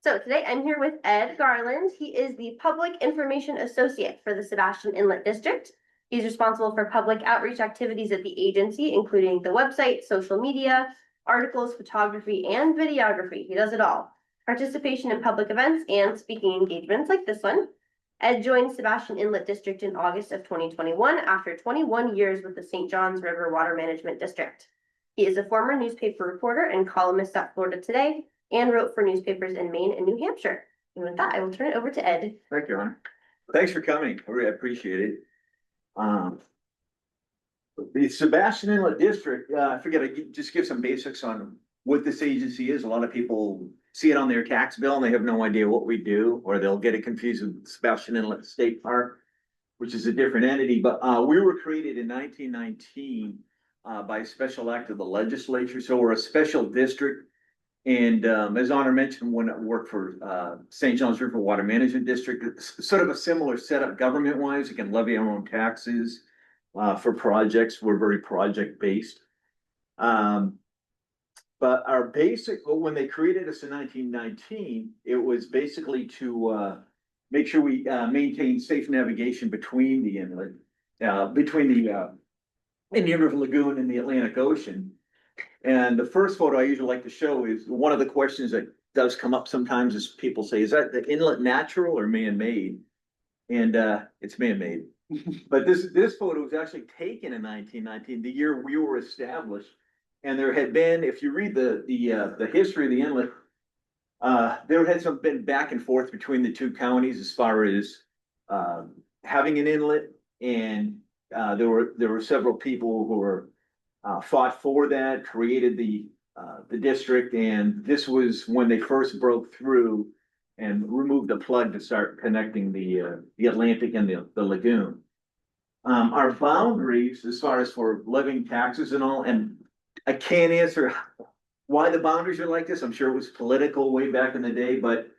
So today I'm here with Ed Garland. He is the Public Information Associate for the Sebastian Inlet District. He's responsible for public outreach activities at the agency, including the website, social media, articles, photography, and videography. He does it all. Participation in public events and speaking engagements like this one. Ed joined Sebastian Inlet District in August of 2021 after 21 years with the St. Johns River Water Management District. He is a former newspaper reporter and columnist at Florida Today and wrote for newspapers in Maine and New Hampshire. And with that, I will turn it over to Ed. Thank you, Honor. Thanks for coming. I really appreciate it. The Sebastian Inlet District, I figured I'd just give some basics on what this agency is. A lot of people see it on their tax bill and they have no idea what we do, or they'll get it confused with Sebastian Inlet State Park, which is a different entity. But we were created in 1919 by a special act of the legislature. So we're a special district. And as Honor mentioned, when I worked for St. Johns River Water Management District, it's sort of a similar setup government-wise. You can levy our own taxes for projects. We're very project-based. But our basic, when they created us in 1919, it was basically to make sure we maintain safe navigation between the inlet, between the Indian River Lagoon and the Atlantic Ocean. And the first photo I usually like to show is one of the questions that does come up sometimes is people say, is that the inlet natural or man-made? And it's man-made. But this photo was actually taken in 1919, the year we were established. And there had been, if you read the history of the inlet, there had been back and forth between the two counties as far as having an inlet, and there were several people who were fought for that, created the district, and this was when they first broke through and removed the plug to start connecting the Atlantic and the lagoon. Our boundaries, as far as for levying taxes and all, and I can't answer why the boundaries are like this. I'm sure it was political way back in the day, but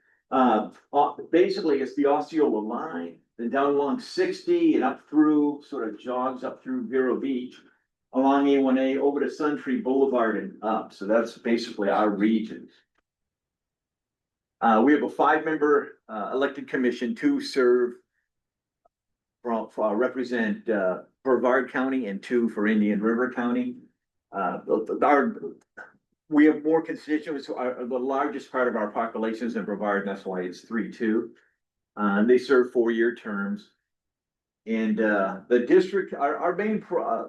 basically it's the Osceola line, then down along 60 and up through, sort of jogs up through Vero Beach, along A1A over to Suntree Boulevard and up. So that's basically our region. We have a 5-member elected commission to serve represent Brevard County and 2 for Indian River County. We have more constituents. The largest part of our population is in Brevard, and that's why it's 3-2. They serve 4-year terms. And the district, our main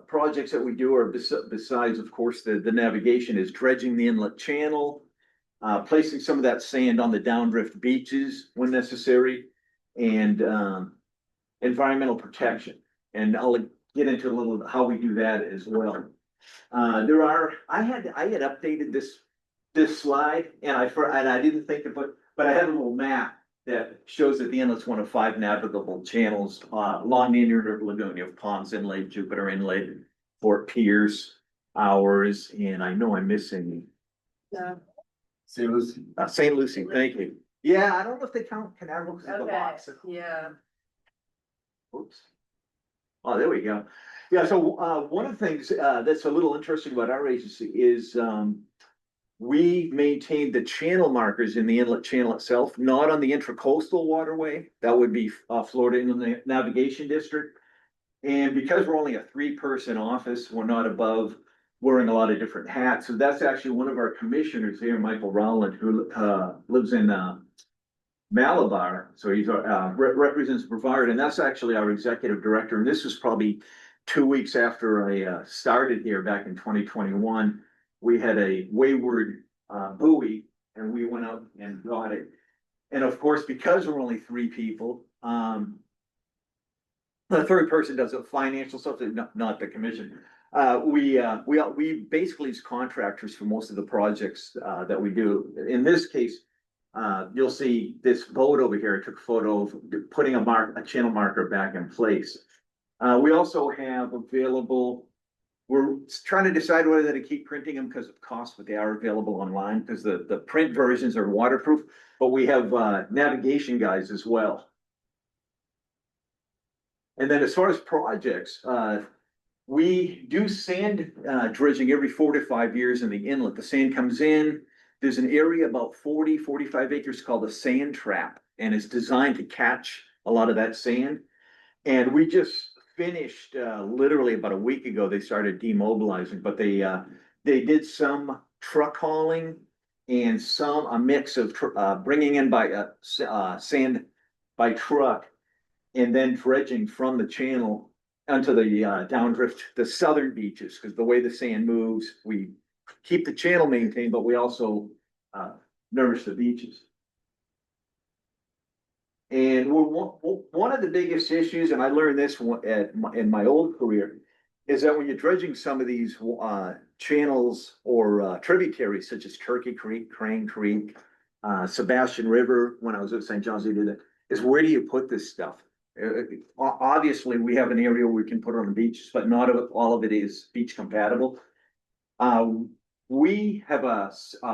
projects that we do are besides, of course, the navigation is dredging the inlet channel, placing some of that sand on the downdrift beaches when necessary, and environmental protection. And I'll get into a little how we do that as well. I had updated this slide, and I didn't think to put, but I had a little map that shows that the inlet's one of 5 navigable channels along the Indian River Lagoon. You have Palms Inlet, Jupiter Inlet, Fort Pierce, ours, and I know I'm missing St. Lucie. St. Lucie, thank you. Yeah, I don't know if they count Canaveral because of the box. Yeah. Oops. Oh, there we go. Yeah, so one of the things that's a little interesting about our agency is we maintain the channel markers in the inlet channel itself, not on the intracoastal waterway. That would be Florida Inland Navigation District. And because we're only a 3-person office, we're not above wearing a lot of different hats. So that's actually one of our commissioners here, Michael Rowland, who lives in Malabar. So he represents Brevard, and that's actually our executive director. And this was probably 2 weeks after I started here back in 2021. We had a wayward buoy, and we went out and got it. And of course, because we're only 3 people, the 3rd person does the financial stuff, not the commission. We basically is contractors for most of the projects that we do. In this case, you'll see this boat over here. I took a photo of putting a channel marker back in place. We also have available. We're trying to decide whether to keep printing them because of cost, but they are available online because the print versions are waterproof, but we have navigation guides as well. And then as far as projects, we do sand dredging every 4 to 5 years in the inlet. The sand comes in, there's an area about 45 acres called a sand trap, and it's designed to catch a lot of that sand. And we just finished, literally about a week ago, they started demobilizing, but they did some truck hauling and a mix of, bringing in by, sand by truck and then dredging from the channel onto the, downdrift, the southern beaches, because the way the sand moves, we keep the channel maintained, but we also, nourish the beaches. And one of the biggest issues, and I learned this in my old career, is that when you're dredging some of these channels or tributaries such as Turkey Creek, Crane Creek, Sebastian River, when I was at St. John's, they did that, is where do you put this stuff? Obviously, we have an area where we can put it on the beaches, but not all of it is beach compatible. We have a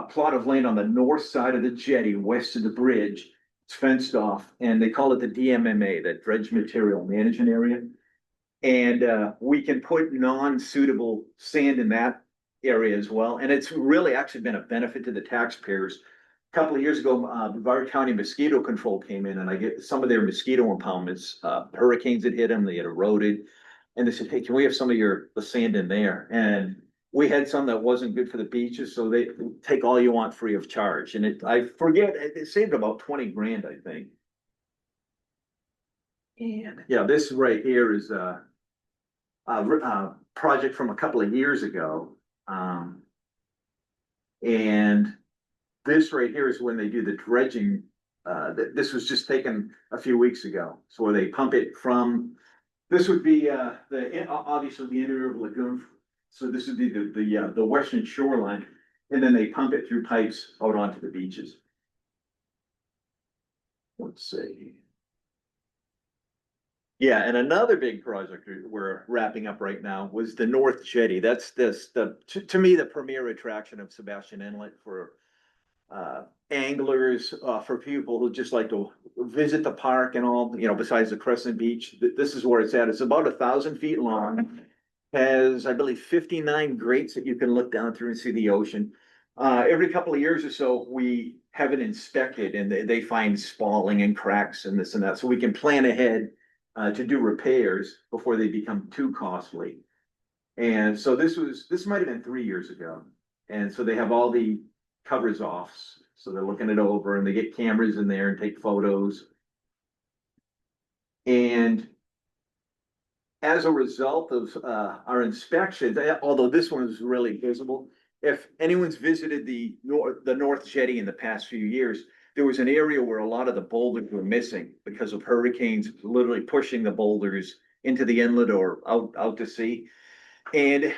plot of land on the north side of the jetty, west of the bridge. It's fenced off, and they call it the DMMA, the Dredge Material Management Area. And we can put non-suitable sand in that area as well. And it's really actually been a benefit to the taxpayers. A couple of years ago, Brevard County Mosquito Control came in, and I get some of their mosquito impoundments. Hurricanes had hit them, they had eroded. And they said, hey, can we have some of the sand in there? And we had some that wasn't good for the beaches, so they take all you want free of charge. And I forget, it saved about 20 grand, I think. And yeah, this right here is a project from a couple of years ago. And this right here is when they do the dredging. This was just taken a few weeks ago. So where they pump it from, this would be obviously the interior of Lagoon. So this would be the western shoreline, and then they pump it through pipes out onto the beaches. Let's see. Yeah, and another big project we're wrapping up right now was the North Jetty. That's to me the premier attraction of Sebastian Inlet for anglers, for people who just like to visit the park and all. Besides the Crescent Beach, this is where it's at. It's about 1,000 feet long. Has, I believe, 59 grates that you can look down through and see the ocean. Every couple of years or so, we have it inspected, and they find spalling and cracks and this and that, so we can plan ahead to do repairs before they become too costly. And so this might have been 3 years ago, and so they have all the covers off, so they're looking it over, and they get cameras in there and take photos. And as a result of our inspections, although this one is really visible, if anyone's visited the North Jetty in the past few years, there was an area where a lot of the boulders were missing because of hurricanes literally pushing the boulders into the inlet or out to sea. And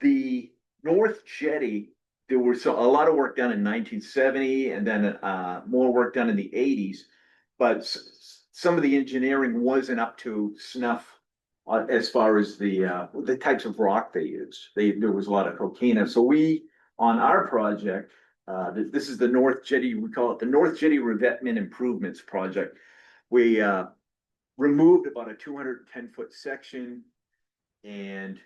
the North Jetty, there was a lot of work done in 1970, and then more work done in the 80s, but some of the engineering wasn't up to snuff as far as the types of rock they used. There was a lot of coquina. So on our project, this is the North Jetty, we call it the North Jetty Revetment Improvements Project. We removed about a 210-foot section and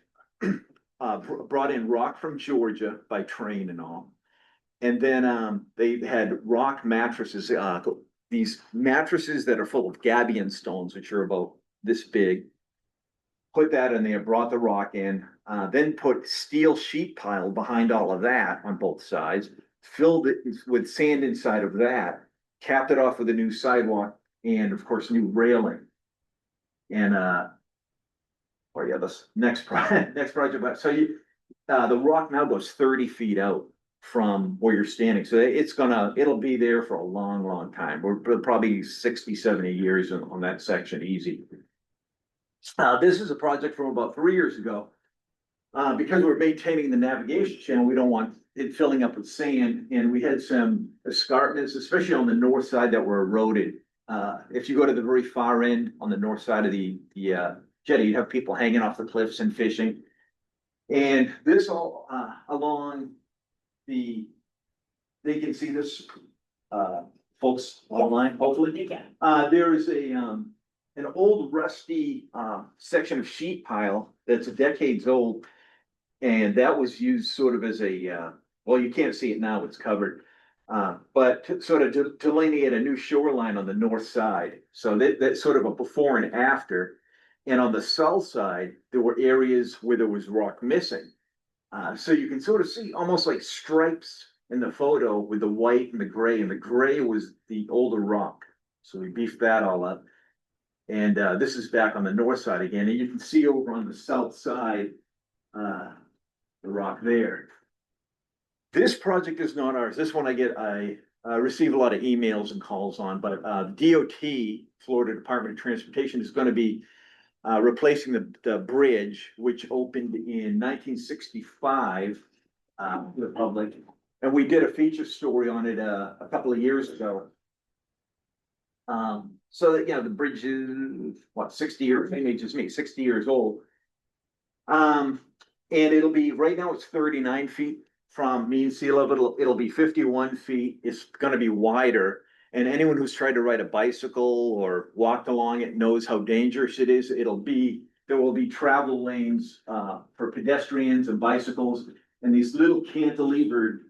brought in rock from Georgia by train and all. And then they had rock mattresses, these mattresses that are full of gabion stones, which are about this big. Put that in there, brought the rock in, then put steel sheet pile behind all of that on both sides, filled it with sand inside of that, capped it off with a new sidewalk, and of course, new railing. And this next project. So the rock now goes 30 feet out from where you're standing. So it'll be there for a long, long time. We're probably 60, 70 years on that section, easy. This is a project from about 3 years ago. Because we're maintaining the navigation channel, we don't want it filling up with sand, and we had some escarpments, especially on the north side, that were eroded. If you go to the very far end on the north side of the jetty, you'd have people hanging off the cliffs and fishing. And this all along they can see this, folks online, hopefully. There is an old rusty section of sheet pile that's decades old, and that was used sort of as a well, you can't see it now, it's covered. But to sort of delineate a new shoreline on the north side. So that's sort of a before and after. And on the south side, there were areas where there was rock missing. So you can sort of see almost like stripes in the photo with the white and the gray was the older rock. So we beefed that all up. And this is back on the north side again. And you can see over on the south side, the rock there. This project is not ours. This one I receive a lot of emails and calls on, but DOT, Florida Department of Transportation, is going to be replacing the bridge, which opened in 1965 to the public. And we did a feature story on it a couple of years ago. So that, you know, the bridge is, what, 60 years, maybe just me, 60 years old. And it'll be, right now it's 39 feet from mean sea level. It'll be 51 feet. It's going to be wider. And anyone who's tried to ride a bicycle or walked along it knows how dangerous it is. There will be travel lanes for pedestrians and bicycles and these little cantilevered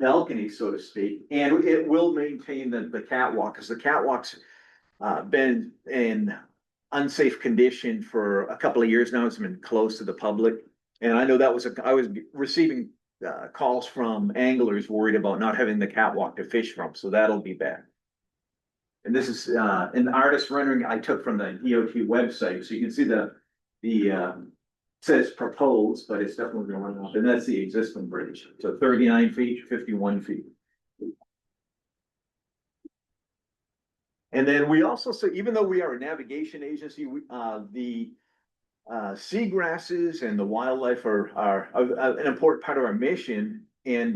balconies, so to speak. And it will maintain the catwalk, because the catwalk's been in unsafe condition for a couple of years now. It's been closed to the public. And I know I was receiving calls from anglers worried about not having the catwalk to fish from, so that'll be back. And this is an artist rendering I took from the DOT website, so you can see the says proposed, but it's definitely going up, and that's the existing bridge. So 39 feet, 51 feet. And then we also say, even though we are a navigation agency, the seagrasses and the wildlife are an important part of our mission. And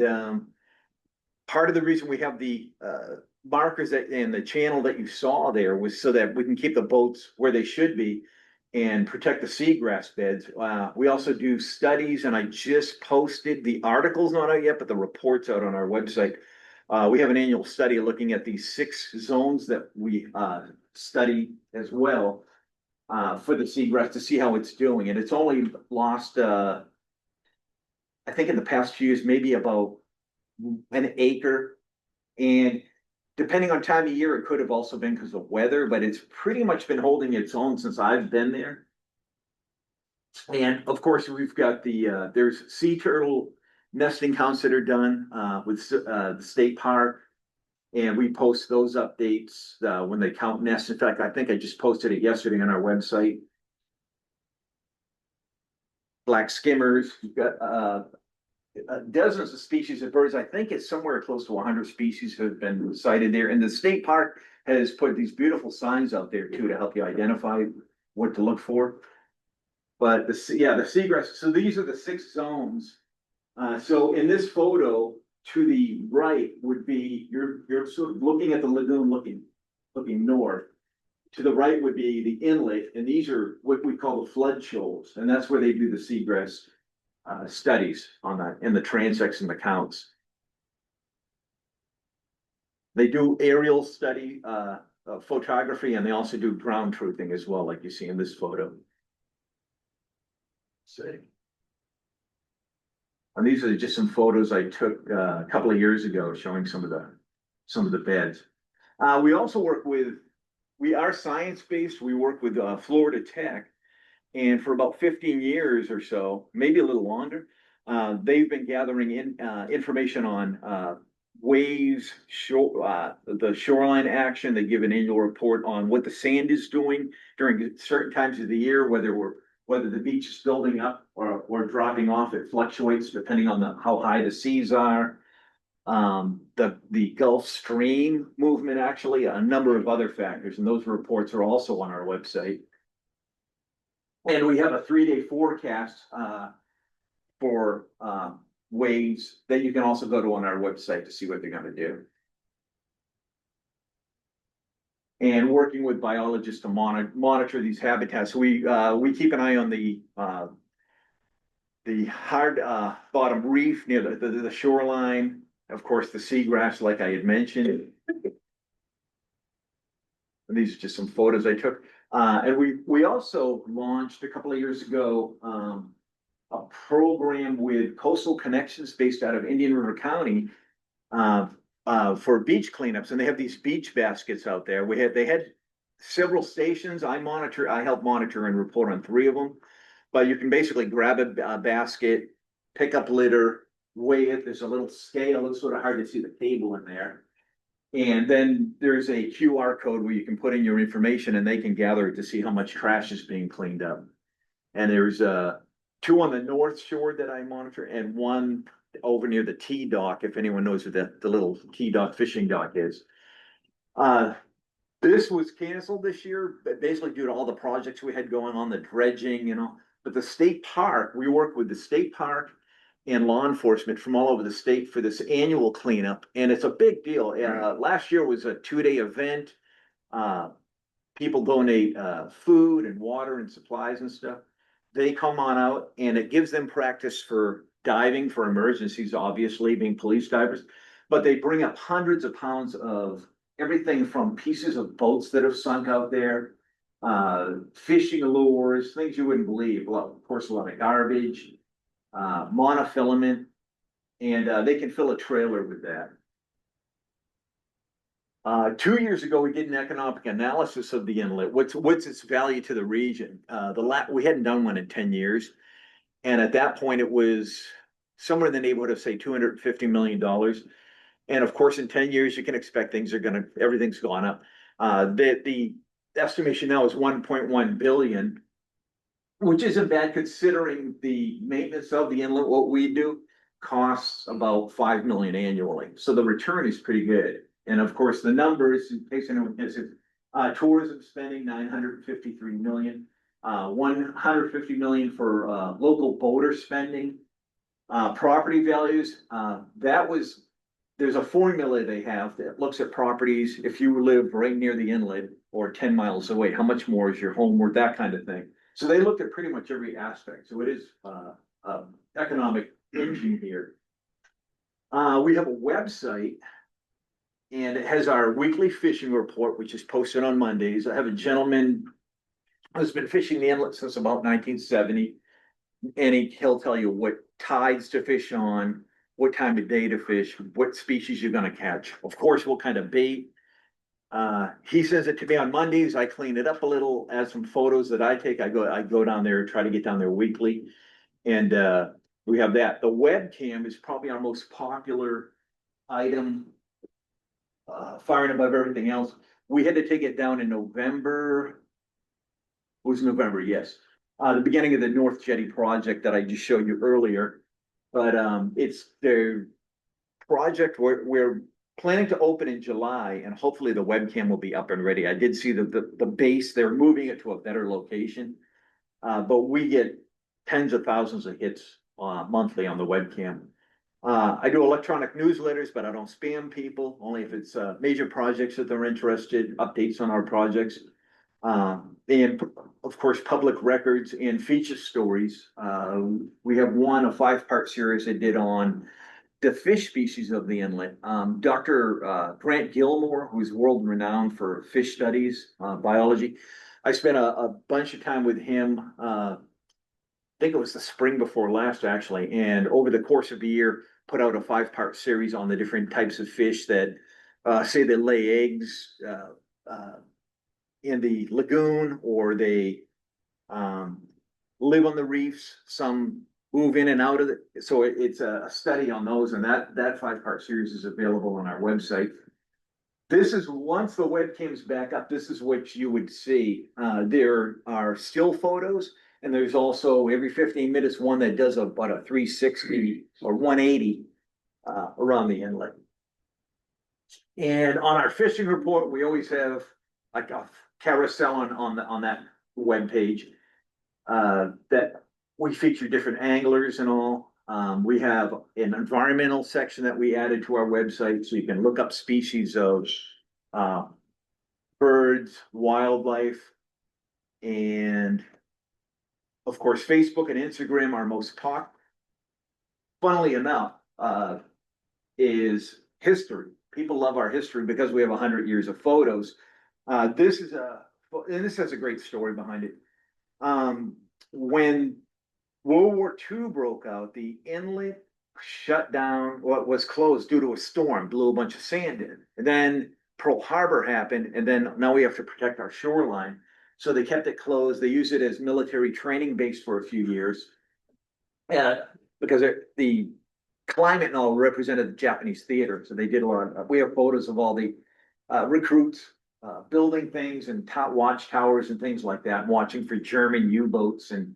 part of the reason we have the markers and the channel that you saw there was so that we can keep the boats where they should be and protect the seagrass beds. We also do studies, and I just posted the article's not out yet, but the report's out on our website. We have an annual study looking at these 6 zones that we study as well. For the seagrass to see how it's doing. And it's only lost, I think in the past few years, maybe about an acre. And depending on time of year, it could have also been because of weather, but it's pretty much been holding its own since I've been there. And of course, we've got there's sea turtle nesting counts that are done with the state park. And we post those updates when they count nests. In fact, I think I just posted it yesterday on our website. Black skimmers, you've got dozens of species of birds. I think it's somewhere close to 100 species have been sighted there. And the state park has put these beautiful signs out there too to help you identify what to look for. But the seagrass. So these are the 6 zones. So in this photo, to the right would be you're sort of looking at the lagoon, looking north. To the right would be the inlet, and these are what we call the flood shoals, and that's where they do the seagrass studies on that and the transects and the counts. They do aerial study, photography, and they also do ground truthing as well, like you see in this photo. See. And these are just some photos I took a couple of years ago showing some of the beds. We also we are science-based. We work with Florida Tech, and for about 15 years or so, maybe a little longer, they've been gathering information on waves, the shoreline action. They give an annual report on what the sand is doing during certain times of the year, whether the beach is building up or dropping off. It fluctuates depending on how high the seas are. The Gulf Stream movement, actually, a number of other factors, and those reports are also on our website. And we have a 3-day forecast for waves that you can also go to on our website to see what they're going to do. And working with biologists to monitor these habitats. We keep an eye on the hard bottom reef near the shoreline. Of course, the seagrass, like I had mentioned. And these are just some photos I took. And we also launched a couple of years ago a program with Coastal Connections based out of Indian River County, for beach cleanups, and they have these beach baskets out there. They had several stations. I help monitor and report on 3 of them. But you can basically grab a basket, pick up litter, weigh it. There's a little scale. It's sort of hard to see the table in there. And then there's a QR code where you can put in your information and they can gather it to see how much trash is being cleaned up. And there's 2 on the North Shore that I monitor, and 1 over near the T dock, if anyone knows what the little T dock fishing dock is. This was canceled this year, but basically due to all the projects we had going on, the dredging, but the state park, we work with the state park and law enforcement from all over the state for this annual cleanup, and it's a big deal. Last year was a 2-day event. People donate food and water and supplies and stuff. They come on out, and it gives them practice for diving for emergencies, obviously being police divers, but they bring up hundreds of pounds of everything from pieces of boats that have sunk out there, fishing lures, things you wouldn't believe. Well, of course, a lot of garbage, monofilament, and they can fill a trailer with that. 2 years ago, we did an economic analysis of the inlet. What's its value to the region? We hadn't done one in 10 years. And at that point, it was somewhere in the neighborhood of, say, $250 million. And of course, in 10 years, you can expect everything's gone up. The estimation now is 1.1 billion, which isn't bad considering the maintenance of the inlet. What we do costs about 5 million annually. So the return is pretty good. And of course, the numbers, in case anyone gets it, tourism spending 953 million, 150 million for local boater spending, property values. There's a formula they have that looks at properties. If you live right near the inlet or 10 miles away, how much more is your home worth, that kind of thing. So they looked at pretty much every aspect. So it is economic engine here. We have a website, and it has our weekly fishing report, which is posted on Mondays. I have a gentleman who's been fishing the inlet since about 1970, and he'll tell you what tides to fish on, what time of day to fish, what species you're going to catch, of course, what kind of bait. He sends it to me on Mondays. I clean it up a little, add some photos that I take. I go down there, try to get down there weekly, and we have that. The webcam is probably our most popular item, firing above everything else. We had to take it down in November. It was November, yes. The beginning of the North Jetty project that I just showed you earlier. But it's the project we're planning to open in July, and hopefully the webcam will be up and ready. I did see the base, they're moving it to a better location. But we get tens of thousands of hits monthly on the webcam. I do electronic newsletters, but I don't spam people, only if it's major projects that they're interested, updates on our projects. And of course, public records and feature stories. We have a 5-part series I did on the fish species of the inlet. Dr. Grant Gilmore, who's world renowned for fish studies, biology. I spent a bunch of time with him. I think it was the spring before last, actually. And over the course of the year, put out a 5-part series on the different types of fish that say they lay eggs in the lagoon, or they live on the reefs. Some move in and out of it. So it's a study on those, and that 5-part series is available on our website. This is, once the webcam's back up, this is what you would see. There are still photos, and there's also every 15 minutes one that does about a 360 or 180 around the inlet. And on our fishing report, we always have like a carousel on that webpage that we feature different anglers and all. We have an environmental section that we added to our website, so you can look up species of birds, wildlife, and of course, Facebook and Instagram are most popular. Funnily enough, is history. People love our history because we have 100 years of photos. This has a great story behind it. When World War II broke out, the inlet shut down, what was closed due to a storm, blew a bunch of sand in. And then Pearl Harbor happened, and then now we have to protect our shoreline. So they kept it closed. They used it as military training base for a few years. Because the climate and all represented the Japanese theater. So they did a lot. We have photos of all the recruits building things and watchtowers and things like that, watching for German U-boats and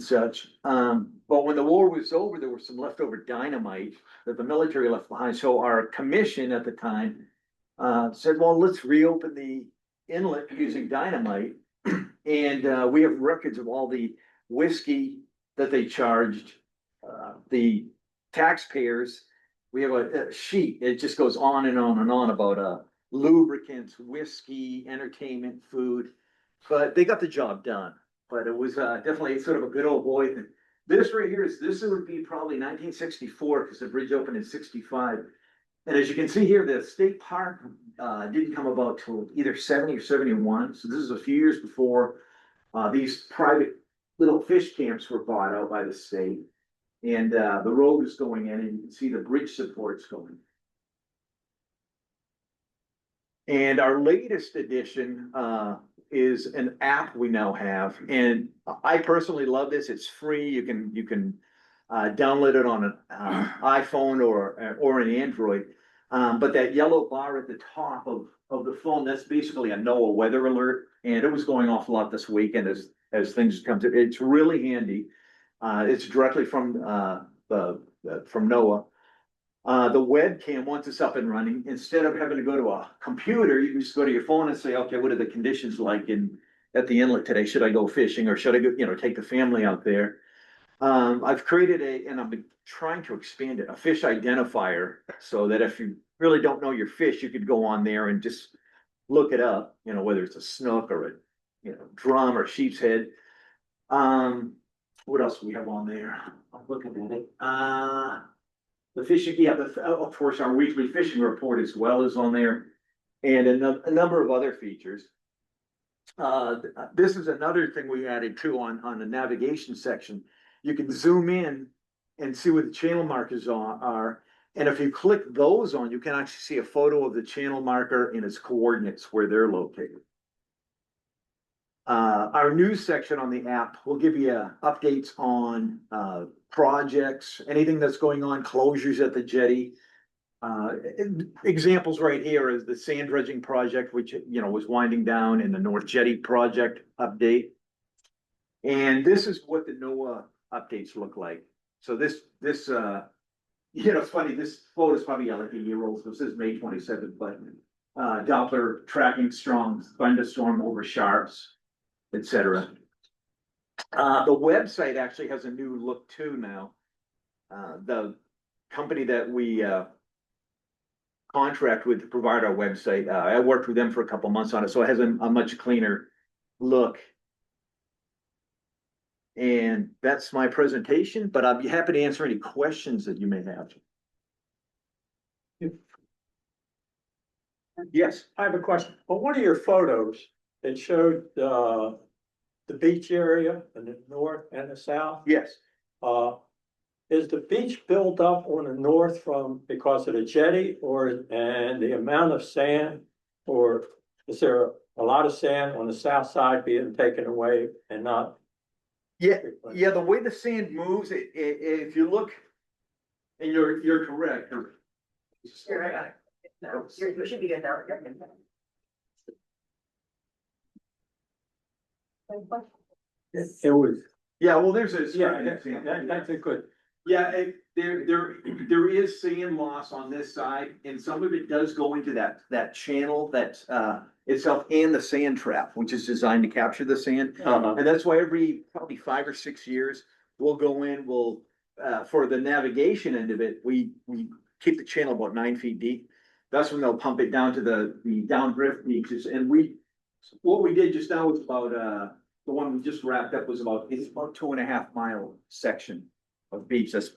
such. But when the war was over, there was some leftover dynamite that the military left behind. So our commission at the time said, well, let's reopen the inlet using dynamite. And we have records of all the whiskey that they charged the taxpayers. We have a sheet. It just goes on and on and on about lubricants, whiskey, entertainment, food. But they got the job done. But it was definitely sort of a good old boy thing. This right here this would be probably 1964 because the bridge opened in 65. And as you can see here, the state park didn't come about till either 70 or 71. So this is a few years before these private little fish camps were bought out by the state. And the road is going in and you can see the bridge supports going. And our latest addition is an app we now have. And I personally love this. It's free. You can download it on an iPhone or an Android. But that yellow bar at the top of the phone, that's basically a NOAA weather alert. And it was going off a lot this weekend as things come to. It's really handy. It's directly from NOAA. The webcam, once it's up and running, instead of having to go to a computer, you can just go to your phone and say, okay, what are the conditions like at the inlet today? Should I go fishing or should I go, take the family out there? I've created and I've been trying to expand it, a fish identifier, so that if you really don't know your fish, you could go on there and just look it up, whether it's a snook or a, drum or sheep's head. What else do we have on there? I'm looking at it. The fishing, of course, our weekly fishing report as well is on there, and a number of other features. This is another thing we added too on the navigation section. You can zoom in and see what the channel markers are. And if you click those on, you can actually see a photo of the channel marker and its coordinates where they're located. Our news section on the app will give you updates on projects, anything that's going on, closures at the jetty. Examples right here is the sand dredging project, which was winding down, and the North Jetty project update. And this is what the NOAA updates look like. So this it's funny, this photo is probably like a year old, so this is May 27th, but Doppler tracking strong thunderstorm over sharps, etc. The website actually has a new look too now. The company that we contract with to provide our website, I worked with them for a couple months on it, so it has a much cleaner look. And that's my presentation, but I'd be happy to answer any questions that you may have. Yes. I have a question. On one of your photos, it showed the beach area in the north and the south. Yes. Is the beach built up on the north because of the jetty and the amount of sand, or is there a lot of sand on the south side being taken away and not? Yeah, the way the sand moves, if you look, and you're correct. You're right. No, you should be good now. It was. Yeah, well, there's a. That's a good. Yeah, there is sand loss on this side, and some of it does go into that channel that's itself and the sand trap, which is designed to capture the sand. And that's why every probably 5 or 6 years, we'll go in, for the navigation end of it, we keep the channel about 9 feet deep. That's when they'll pump it down to the downdrift beaches. And what we did just now was about, the one we just wrapped up was about 2.5 mile section of beach that's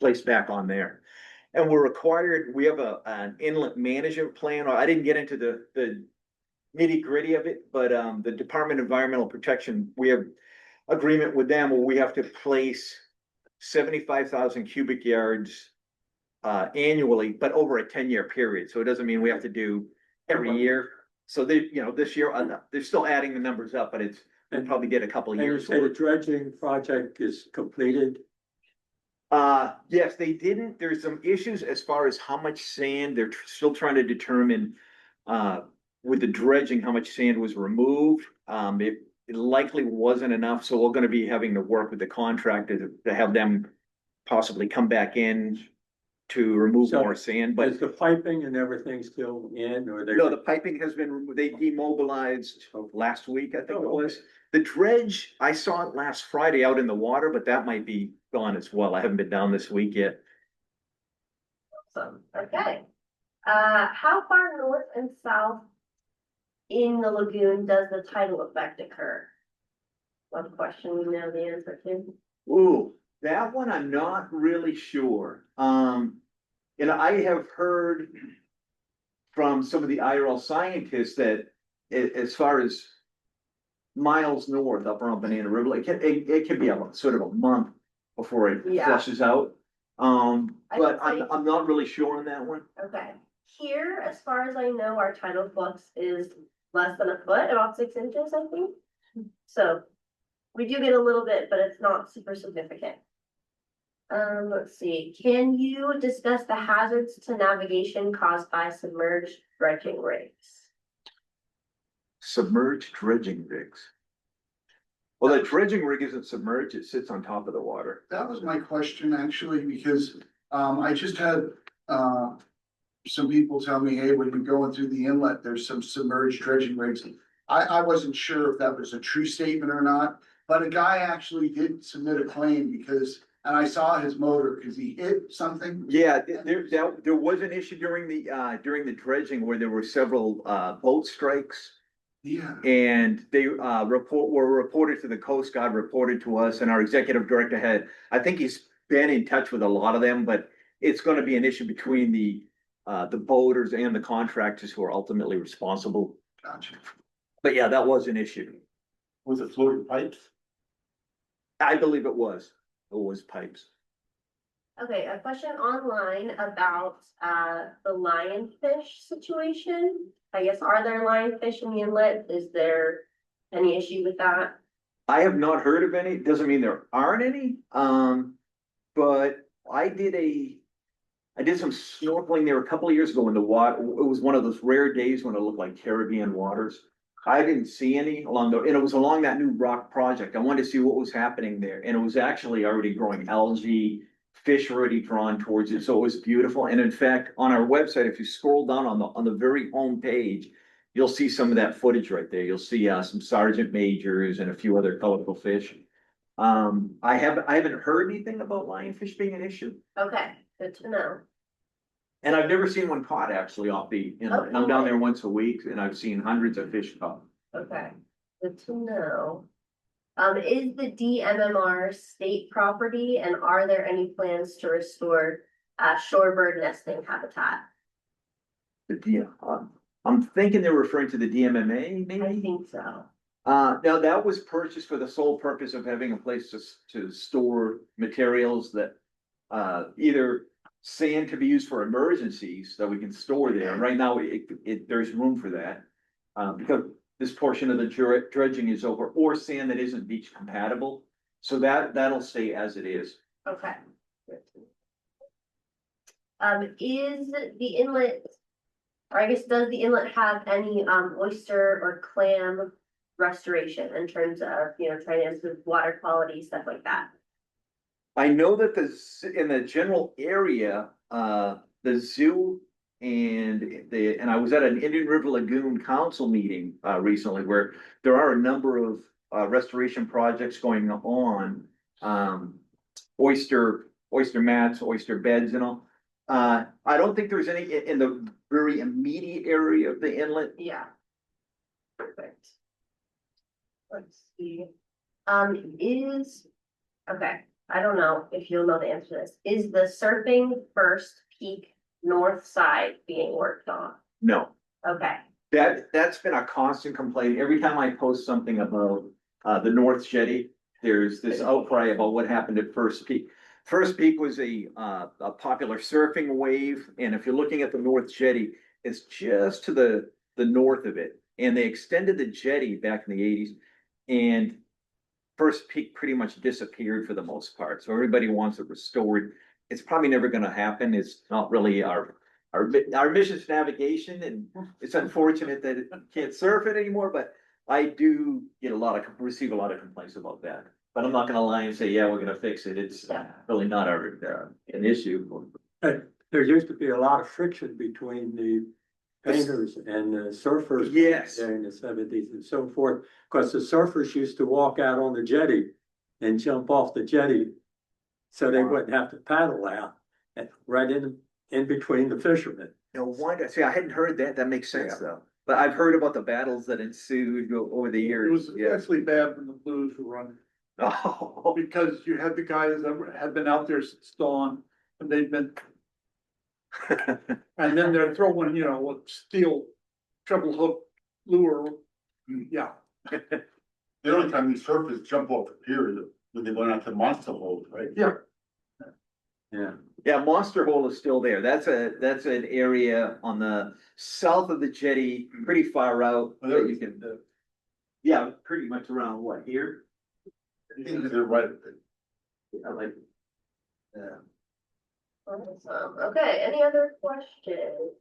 placed back on there. And we have an inlet management plan. I didn't get into the nitty gritty of it, but the Department of Environmental Protection, we have agreement with them where we have to place 75,000 cubic yards annually, but over a 10-year period. So it doesn't mean we have to do every year. So they, this year, they're still adding the numbers up, but we'll probably get a couple of And you years. say the dredging project is completed? Yes, they didn't. There's some issues as far as how much sand they're still trying to determine. With the dredging, how much sand was removed. It likely wasn't enough, so we're gonna be having to work with the contractor to have them possibly come back in to remove So, more sand, but Is the piping and everything still in, or they? no, the piping has been removed. They demobilized last week, I think it was. The dredge, I saw it last Friday out in the water, but that might be gone as well. I haven't been down this week yet. Awesome, okay. How far north and south in the lagoon does the tidal effect occur? One question we know the answer to. Ooh, that one I'm not really sure. I have heard from some of the IRL scientists that as far as miles north up around Banana River, it can be a sort of a month before it Yeah. flushes out. But I- I'm not really sure on that one. Okay, here, as far as I know, our tidal flux is less than a foot, about 6 inches, I think. So we do get a little bit, but it's not super significant. Let's see, can you discuss the hazards to navigation caused by submerged dredging rigs? Submerged dredging rigs. Well, the dredging rig isn't submerged, it sits on top of the water. That was my question, actually, because, I just had, some people tell me, hey, when you're going through the inlet, there's some submerged dredging rigs. I wasn't sure if that was a true statement or not, but a guy actually did submit a claim because, and I saw his motor, because he hit something. Yeah, there was an issue during the dredging where there were several boat strikes. Yeah, And they were reported to the Coast Guard, reported to us, and our executive director I think he's been in touch with a lot of them, but it's gonna be an issue between the boaters and the contractors who are ultimately responsible. gotcha. But yeah, that was an issue. Was it fluid pipes? I believe it was pipes. Okay, a question online about the lionfish situation. I guess, are there lionfish in the inlet? Is there any issue with that? I have not heard of any, doesn't mean there aren't any, but I did some snorkeling there a couple of years ago in the water. It was one of those rare days when it looked like Caribbean waters. I didn't see any and it was along that new rock project. I wanted to see what was happening there, and it was actually already growing algae, fish were already drawn towards it, so it was beautiful. And in fact, on our website, if you scroll down on the very home page, you'll see some of that footage right there. You'll see some sergeant majors and a few other colorful fish. I haven't heard anything about lionfish being an issue. Okay, good to know. And I've never seen one caught actually off the inlet. I'm down there once a week and I've seen hundreds of fish caught. Okay, good to know. Is the DMMR state property, and are there any plans to restore shorebird nesting habitat? I'm thinking they're referring to the DMMA, I maybe? think so. Now that was purchased for the sole purpose of having a place to store materials that, either sand could be used for emergencies that we can store there. And right now, there's room for that. Because this portion of the dredging is over, or sand that isn't beach compatible. So that'll stay as it is. Okay. Is the inlet, or I guess, does the inlet have any oyster or clam restoration in terms of, trying to improve water quality, stuff like that? I know that in the general area, the zoo and I was at an Indian River Lagoon Council meeting recently where there are a number of restoration projects going on. Oyster mats, oyster beds and all. I don't think there's any in the very immediate area of the inlet. Yeah. Perfect. Let's see. Okay, I don't know if you'll know the answer to this. Is the surfing first peak north side being worked on? No, Okay, that's been a constant complaint. Every time I post something about the North Jetty, there's this outcry about what happened at First Peak. First Peak was a popular surfing wave, and if you're looking at the North Jetty, it's just to the north of it. And they extended the jetty back in the eighties, and First Peak pretty much disappeared for the most part. So everybody wants it restored. It's probably never gonna happen. It's not really our mission's navigation, and it's unfortunate that it can't surf it anymore, but I do get receive a lot of complaints about that. But I'm not gonna lie and say, yeah, we're gonna fix it. It's really not an issue. There used to be a lot of friction between the painters and the surfers. Yes. During the seventies and so forth, because the surfers used to walk out on the jetty and jump off the jetty. So they wouldn't have to paddle out and right in between the fishermen. No wonder. See, I hadn't heard that. That makes sense though. But I've heard about the battles that ensued over the It years. was Yeah. especially bad when the Blues were running, Oh, because you had the guys that had been out there since dawn, and they've been, and then they're throwing, you know, with steel treble hook lure, yeah. The only time these surfers jump off the pier is when they went out to monster holes, right? Yeah. Yeah. yeah, Monster Hole is still there. That's an area on the south of the jetty, pretty far out. Oh, there that you can, yeah, pretty much around what here? I think they're right. I like. Awesome. Okay, any other questions?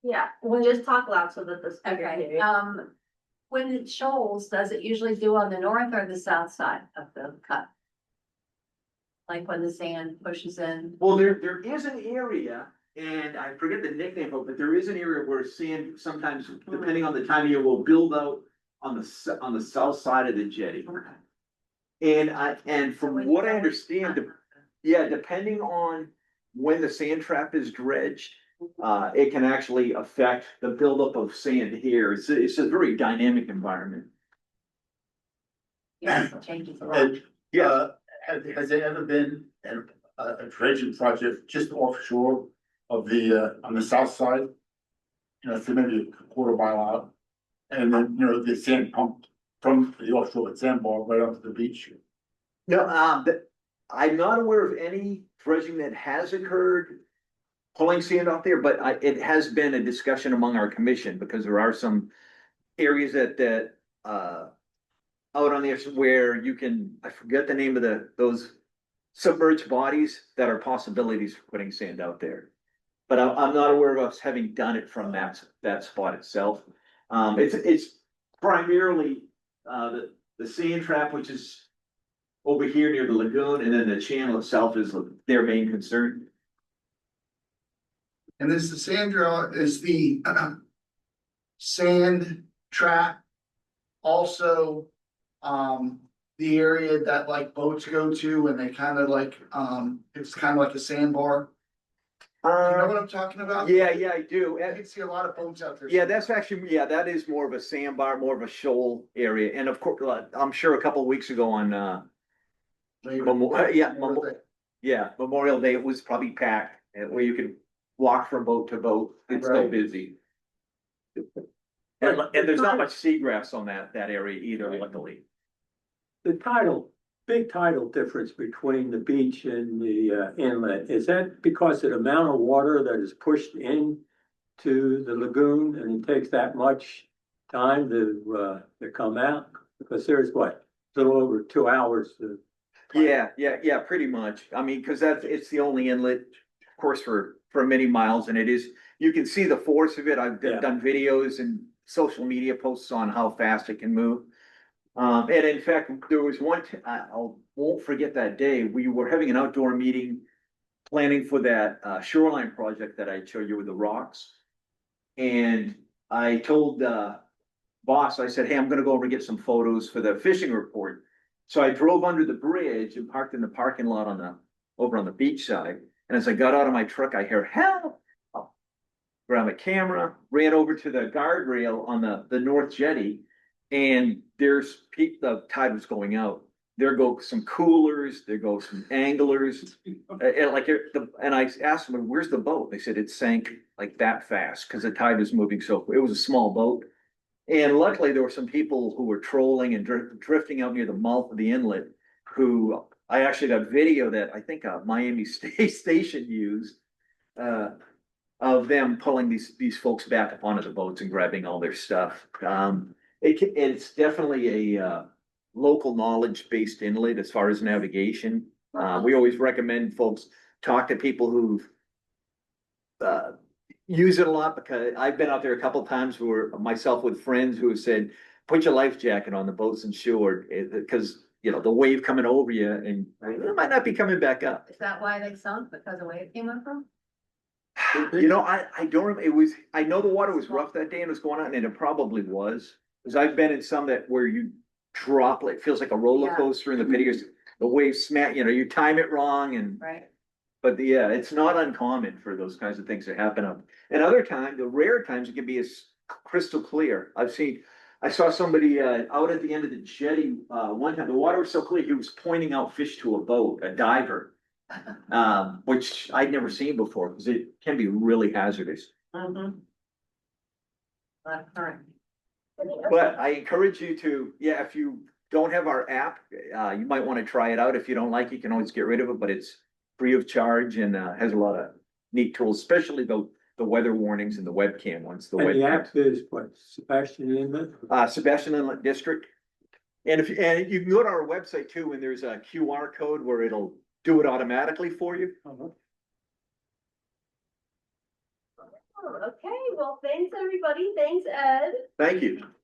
Yeah, we'll just talk loud so that this. Okay, when it shoals, does it usually do on the north or the south side of the cut? Like when the sand pushes in? Well, there is an area, and I forget the nickname of it, but there is an area where sand sometimes, depending on the time of year, will build out on the south side of the jetty. And from what I understand, yeah, depending on when the sand trap is dredged, it can actually affect the buildup of sand here. It's a very dynamic environment. Yeah, it changes a lot. And, Yeah. has there ever been a dredging project just offshore of on the south side? You know, so maybe a quarter mile out, and then, you know, the sand pumped from the offshore sandbar right onto the beach. No, I'm not aware of any dredging that has occurred pulling sand off there, but it has been a discussion among our commission because there are some areas that out on the ocean where you can, I forget the name of those submerged bodies that are possibilities for putting sand out there. But I'm not aware of us having done it from that spot itself. It's primarily the sand trap, which is over here near the lagoon, and then the channel itself is their main concern. And is the sand trap also, the area that like boats go to and they kind of like, it's kind of like a sandbar? You know what I'm talking about? Yeah, I do. I can see a lot of boats out there. Yeah, that's actually, yeah, that is more of a sandbar, more of a shoal area. And of course, I'm sure a couple of weeks ago on, Memorial Day, it was probably packed, and where you could walk from boat to boat. It's so Right. busy. And there's not much seagrass on that area either, luckily. The big tidal difference between the beach and the inlet, is that because of the amount of water that is pushed in to the lagoon and it takes that much time to come out? Because there's a little over 2 hours to. Yeah, pretty much. I mean, cause it's the only inlet, of course, for many miles, and it is, you can see the force of it. I've Yeah. done videos and social media posts on how fast it can move. And in fact, there was I won't forget that day, we were having an outdoor meeting planning for that shoreline project that I showed you with the rocks. And I told boss, I said, hey, I'm gonna go over and get some photos for the fishing report. So I drove under the bridge and parked in the parking lot over on the beach side. And as I got out of my truck, I hear help. Grabbed a camera, ran over to the guardrail on the north jetty, and the tide was going out. There go some coolers, there go some anglers, and I asked them, "Where's the boat?" They said it sank like that fast because the tide was moving so. It was a small boat, and luckily there were some people who were trolling and drifting out near the mouth of the inlet who I actually got video that I think Miami State Station used. Of them pulling these folks back up onto the boats and grabbing all their stuff. It's definitely a local knowledge-based inlet as far as navigation. We always recommend folks talk to people who've use it a lot, because I've been out there a couple of times where myself with friends who have said, put your life jacket on the boats inshore, because you know, the wave coming over you and it might not be coming back up. Is that why they sunk? Because of where it came up from? You know, I don't remember, it was, I know the water was rough that day and it was going on, and it probably was. Cause I've been in some that where you drop, like, feels like a roller Yeah. coaster in the videos, the waves smack, you know, you time it wrong and. Right. But yeah, it's not uncommon for those kinds of things to happen up. And other times, the rare times, it can be as crystal clear. I saw somebody out at the end of the jetty one time, the water was so clear, he was pointing out fish to a boat, a diver. Which I'd never seen before, because it can be really hazardous. Mm-hmm. Current. But I encourage you to, yeah, if you don't have our app, you might want to try it out. If you don't like it, you can always get rid of it, but it's free of charge and has a lot of neat tools, especially the weather warnings and the webcam ones. The And the webcams. app is what, Sebastian Inlet? Sebastian Inlet District. And you can go to our website too, and there's a QR code where it'll do it automatically for you. Okay, well, thanks, everybody. Thanks, Ed. Thank you.